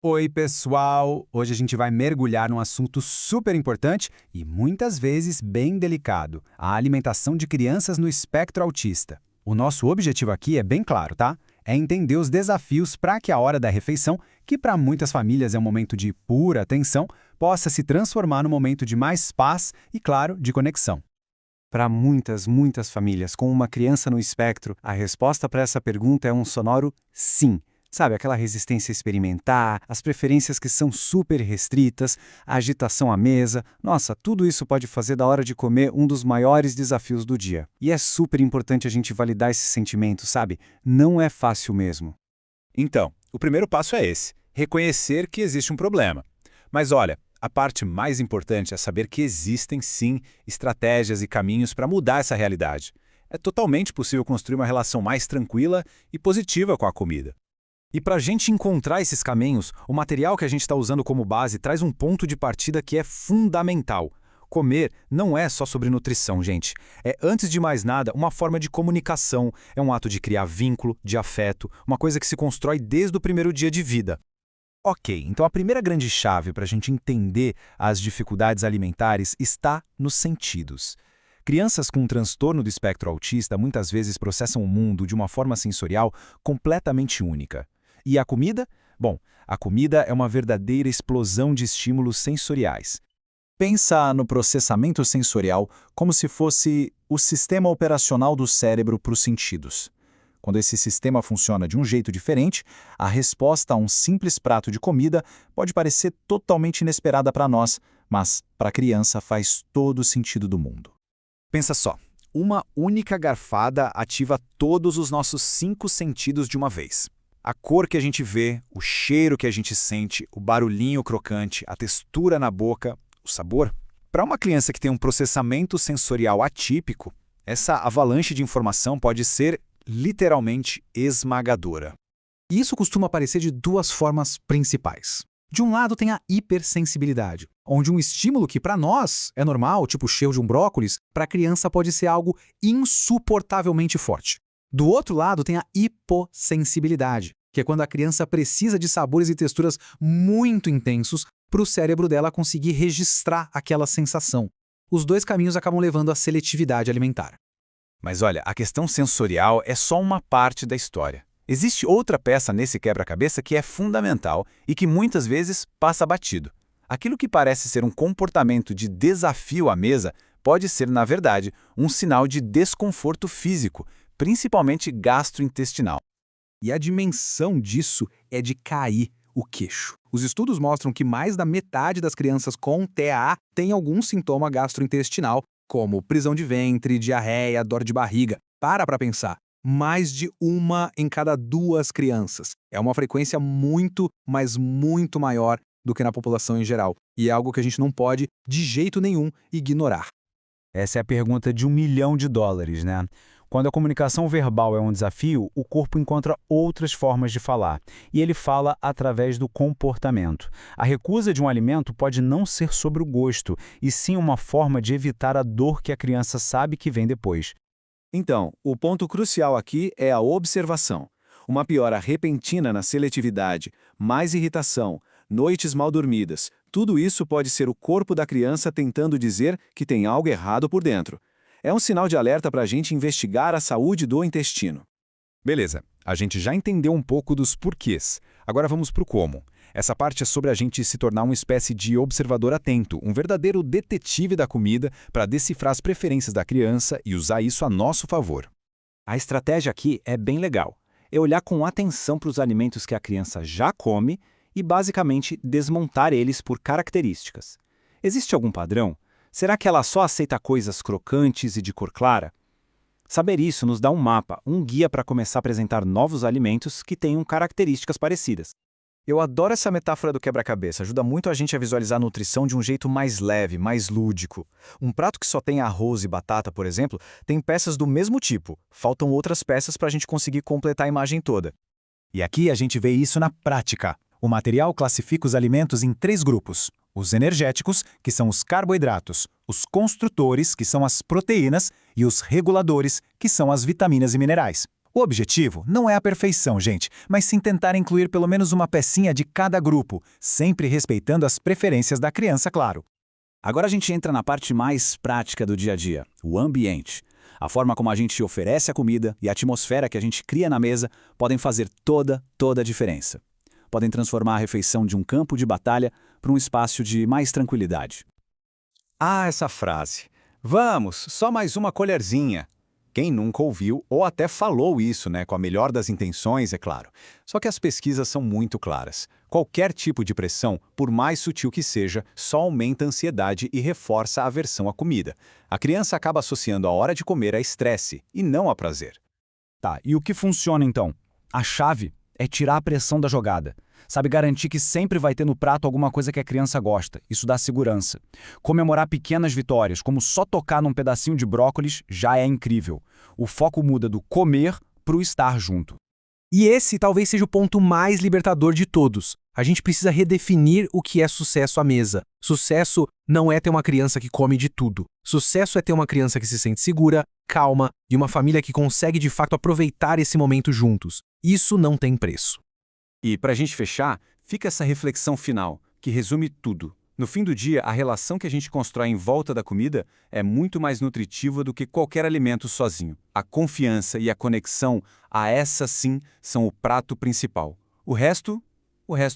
Oi, pessoal! Hoje a gente vai mergulhar num assunto super importante e muitas vezes bem delicado: a alimentação de crianças no espectro autista. O nosso objetivo aqui é bem claro, tá? É entender os desafios para que a hora da refeição, que para muitas famílias é um momento de pura tensão, possa se transformar num momento de mais paz e, claro, de conexão. Para muitas famílias com uma criança no espectro, a resposta para essa pergunta é um sonoro sim. Sabe, aquela resistência a experimentar, as preferências que são super restritas, a agitação à mesa. Nossa, tudo isso pode fazer da hora de comer um dos maiores desafios do dia. E é super importante a gente validar esse sentimento, sabe? Não é fácil mesmo. Então, o primeiro passo é esse: reconhecer que existe um problema. Mas olha, a parte mais importante é saber que existem sim estratégias e caminhos para mudar essa realidade. É totalmente possível construir uma relação mais tranquila e positiva com a comida. E para a gente encontrar esses caminhos, o material que a gente está usando como base traz um ponto de partida que é fundamental. Comer não é só sobre nutrição, gente. É, antes de mais nada, uma forma de comunicação, é um ato de criar vínculo, de afeto, uma coisa que se constrói desde o primeiro dia de vida. Ok, então a primeira grande chave para a gente entender as dificuldades alimentares está nos sentidos. Crianças com um transtorno do espectro autista muitas vezes processam o mundo de uma forma sensorial completamente única. E a comida? Bom, a comida é uma verdadeira explosão de estímulos sensoriais. Pensa no processamento sensorial como se fosse o sistema operacional do cérebro para os sentidos. Quando esse sistema funciona de um jeito diferente, a resposta a um simples prato de comida pode parecer totalmente inesperada para nós, mas para a criança faz todo o sentido do mundo. Pensa só, uma única garfada ativa todos os nossos 5 sentidos de uma vez. A cor que a gente vê, o cheiro que a gente sente, o barulhinho crocante, a textura na boca, o sabor. Para uma criança que tem um processamento sensorial atípico, essa avalanche de informação pode ser literalmente esmagadora. E isso costuma aparecer de 2 formas principais. De um lado tem a hipersensibilidade, onde um estímulo que para nós é normal, tipo o cheiro de um brócolis, para a criança pode ser algo insuportavelmente forte. Do outro lado tem a hipossensibilidade, que é quando a criança precisa de sabores e texturas muito intensos para o cérebro dela conseguir registrar aquela sensação. Os 2 caminhos acabam levando à seletividade alimentar. Mas olha, a questão sensorial é só uma parte da história. Existe outra peça nesse quebra-cabeça que é fundamental e que muitas vezes passa batido. Aquilo que parece ser um comportamento de desafio à mesa pode ser, na verdade, um sinal de desconforto físico, principalmente gastrointestinal. E a dimensão disso é de cair o queixo. Os estudos mostram que mais da metade das crianças com TAA tem algum sintoma gastrointestinal, como prisão de ventre, diarreia, dor de barriga. Para pensar. Mais de 1 em cada 2 crianças. É uma frequência muito, mas muito maior do que na população em geral. E é algo que a gente não pode, de jeito nenhum, ignorar. Essa é a pergunta de $1 milhão, né? Quando a comunicação verbal é um desafio, o corpo encontra outras formas de falar, e ele fala através do comportamento. A recusa de um alimento pode não ser sobre o gosto, e sim uma forma de evitar a dor que a criança sabe que vem depois. Então, o ponto crucial aqui é a observação. Uma piora repentina na seletividade, mais irritação, noites mal dormidas, tudo isso pode ser o corpo da criança tentando dizer que tem algo errado por dentro. É um sinal de alerta para a gente investigar a saúde do intestino. Beleza, a gente já entendeu um pouco dos porquês. Agora vamos para o como. Essa parte é sobre a gente se tornar uma espécie de observador atento, um verdadeiro detetive da comida para decifrar as preferências da criança e usar isso a nosso favor. A estratégia aqui é bem legal. É olhar com atenção para os alimentos que a criança já come e, basicamente, desmontar eles por características. Existe algum padrão? Será que ela só aceita coisas crocantes e de cor clara? Saber isso nos dá um mapa, um guia para começar a apresentar novos alimentos que tenham características parecidas. Eu adoro essa metáfora do quebra-cabeça, ajuda muito a gente a visualizar a nutrição de um jeito mais leve, mais lúdico. Um prato que só tem arroz e batata, por exemplo, tem peças do mesmo tipo, faltam outras peças para a gente conseguir completar a imagem toda. E aqui a gente vê isso na prática. O material classifica os alimentos em 3 grupos. Os energéticos, que são os carboidratos, os construtores, que são as proteínas, e os reguladores, que são as vitaminas e minerais. O objetivo não é a perfeição, gente, mas sim tentar incluir pelo menos uma pecinha de cada grupo, sempre respeitando as preferências da criança, claro. Agora a gente entra na parte mais prática do dia a dia, o ambiente. A forma como a gente oferece a comida e a atmosfera que a gente cria na mesa podem fazer toda a diferença. Podem transformar a refeição de um campo de batalha para um espaço de mais tranquilidade. Ah, essa frase. Vamos, só mais uma colherzinha. Quem nunca ouviu ou até falou isso, né, com a melhor das intenções, é claro. Só que as pesquisas são muito claras. Qualquer tipo de pressão, por mais sutil que seja, só aumenta a ansiedade e reforça a aversão à comida. A criança acaba associando a hora de comer a estresse e não a prazer. Tá, e o que funciona então? A chave é tirar a pressão da jogada. Sabe, garantir que sempre vai ter no prato alguma coisa que a criança gosta. Isso dá segurança. Comemorar pequenas vitórias, como só tocar num pedacinho de brócolis, já é incrível. O foco muda do comer para o estar junto. E esse talvez seja o ponto mais libertador de todos. A gente precisa redefinir o que é sucesso à mesa. Sucesso não é ter uma criança que come de tudo. Sucesso é ter uma criança que se sente segura, calma e uma família que consegue de fato aproveitar esse momento juntos. Isso não tem preço. E para a gente fechar, fica essa reflexão final, que resume tudo. No fim do dia, a relação que a gente constrói em volta da comida é muito mais nutritiva do que qualquer alimento sozinho. A confiança e a conexão, a essa sim, são o prato principal. O resto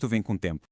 vem com o tempo.